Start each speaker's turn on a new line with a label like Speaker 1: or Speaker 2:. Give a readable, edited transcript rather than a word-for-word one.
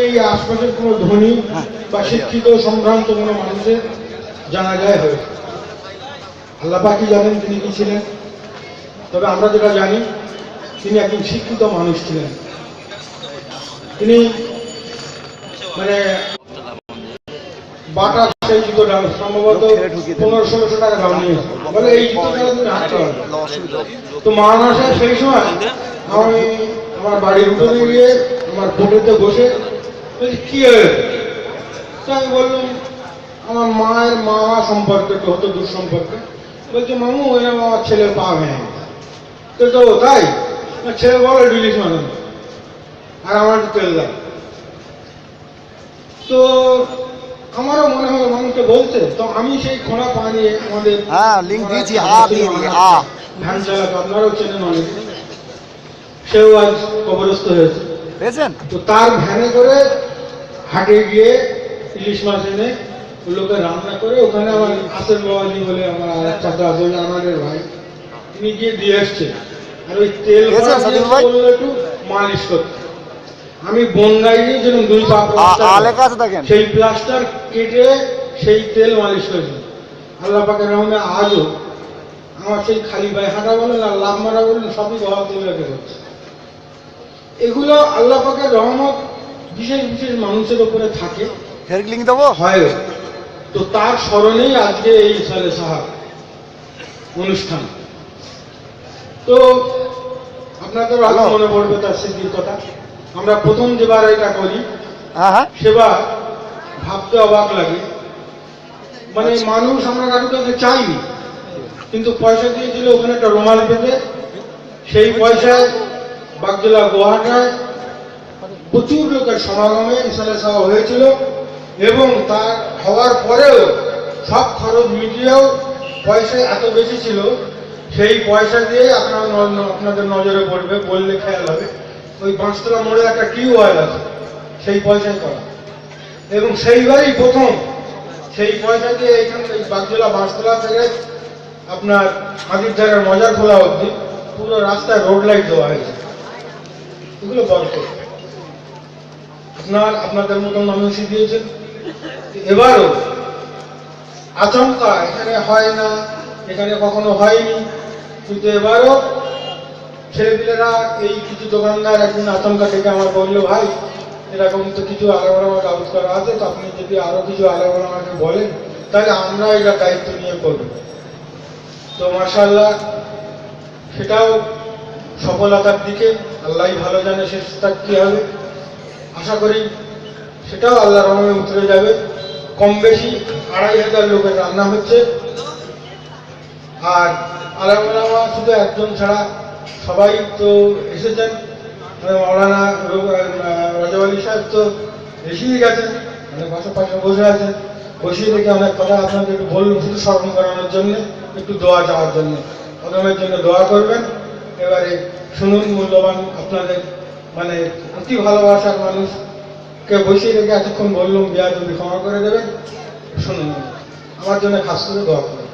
Speaker 1: এই আশপাশের কোনো ধনী বা শিক্ষিত সম্ভ্রান্ত কোনো মানুষের জানাজায় হয়েছে। আল্লাহ পাকই জানেন তিনি কি ছিলেন। তবে আমরা যেটা জানি তিনি একজন শিক্ষিত মানুষ ছিলেন। তিনি মানে বাটা সেই জুতোটা সম্ভবত 1500-1600 টাকা দাম নিয়ে বলে এই জুতোটা তুমি হাঁটতে পারবে। তো মাওলানা সাহেব সেই সময় আমি আমার বাড়ির উঠোনে গিয়ে আমার কোঠেতে বসে বলছি কি তো আমি বললাম আমার মায়ের মামা সম্পর্কে একটু হতো দূর সম্পর্কে। বলছে মামু এরকম আমার ছেলের পা ভেঙে তো তো তাই ছেলে বলো ডিলিশ মানুষ আর আমার তেল দাও। তো আমারও মনে হলো মানুষকে বলছে। তো আমি সেই খোঁড়া পা নিয়ে আমাদের ধান চালাতো আপনারাও চেনেন অনেক, সেও আজ কবরস্থ হয়েছে। তো তার ভ্যানে করে হাটে গিয়ে ইলিশ মাছ এনে ওগুলোকে রান্না করে ওখানে আমার আসের বাবাজি বলে আমার চাচা বলে আমাদের ভাই তিনি গিয়ে দিয়ে এসছে। আর ওই তেল একটু মালিশ করতে আমি বনগাই দিয়ে যেরকম 2 পা সেই প্লাস্টার কেটে সেই তেল মালিশ করেছি। আল্লাহ পাকের রহমতে আজও আমার সেই খালি পায়ে হাঁটা বলেন আর লাভ মারা বলেন সবই গলা তুলে করছে। এগুলো আল্লাহ পাকের রহমত বিশেষ বিশেষ মানুষের উপরে থাকে হয়। তো তার স্মরণেই আজকে এই সালে সাহাব অনুষ্ঠান। তো আপনাদের ভালো মনে পড়বে তার স্মৃতির কথা। আমরা প্রথম যেবার এটা করি সেবার ভাবতে অবাক লাগে। মানে মানুষ আমরা কারোর কাছে চাইনি, কিন্তু পয়সা দিয়েছিল ওখানে একটা রুমাল পেতে। সেই পয়সায় বাগজোলা গোহাটায় প্রচুর লোকের সমাগমে ইসালে সাহা হয়েছিল এবং তার হওয়ার পরেও সব খরচ মিটিয়েও পয়সা এত বেশি ছিল। সেই পয়সা দিয়ে আপনাদের নজরে পড়বে, বললে খেয়াল হবে, ওই বাঁশতলা মোড়ে একটা টিউবওয়েল আছে, সেই পয়সায় করা। এবং সেইবারই প্রথম সেই পয়সা দিয়ে এইখান থেকে বাগজোলা বাঁশতলা থেকে আপনার হাতিরঝাড়ের মজার খোলা অবধি পুরো রাস্তায় রোড লাইট দেওয়া হয়েছে। এগুলো বরকত আপনাদের মতন মানুষই দিয়েছেন। এবারও আচমকা এখানে হয় না, এখানে কখনো হয়নি, কিন্তু এবারও ছেলেপিলেরা এই কিছু দোকানদার একদিন আচমকা থেকে আমার বললো ভাই এরকম তো কিছু আলাদা কাগজ করা আছে, তো আপনি যদি আরো কিছু আলাদা আমাকে বলেন তাহলে আমরা এটা দায়িত্ব নিয়ে করব। তো মাশাআল্লাহ সেটাও সফলতার দিকে, আল্লাহই ভালো জানে শেষটা কি হবে। আশা করি সেটাও আল্লাহর রহমতে উতরে যাবে। কম বেশি 2500 লোকের রান্না হচ্ছে। আর আলেমা শুধু একজন ছাড়া সবাই তো এসেছেন। মাওলানা রাজা আলী সাহেব তো এসেই গেছেন, মানে পাশে বসে আছেন। বসিয়ে দেখে অনেক কথা আপনাদের একটু বললাম শুধু স্মরণ করানোর জন্য, একটু দোয়া চাওয়ার জন্য। প্রথমের জন্য দোয়া করবেন। এবারে শুনুন মূল্যবান আপনাদের মানে অতি ভালোবাসার মানুষকে বসিয়ে রেখে এতক্ষণ বললাম, বিয়া যদি ক্ষমা করে দেবেন। শুনুন আমার জন্য খাস করে দোয়া করবেন।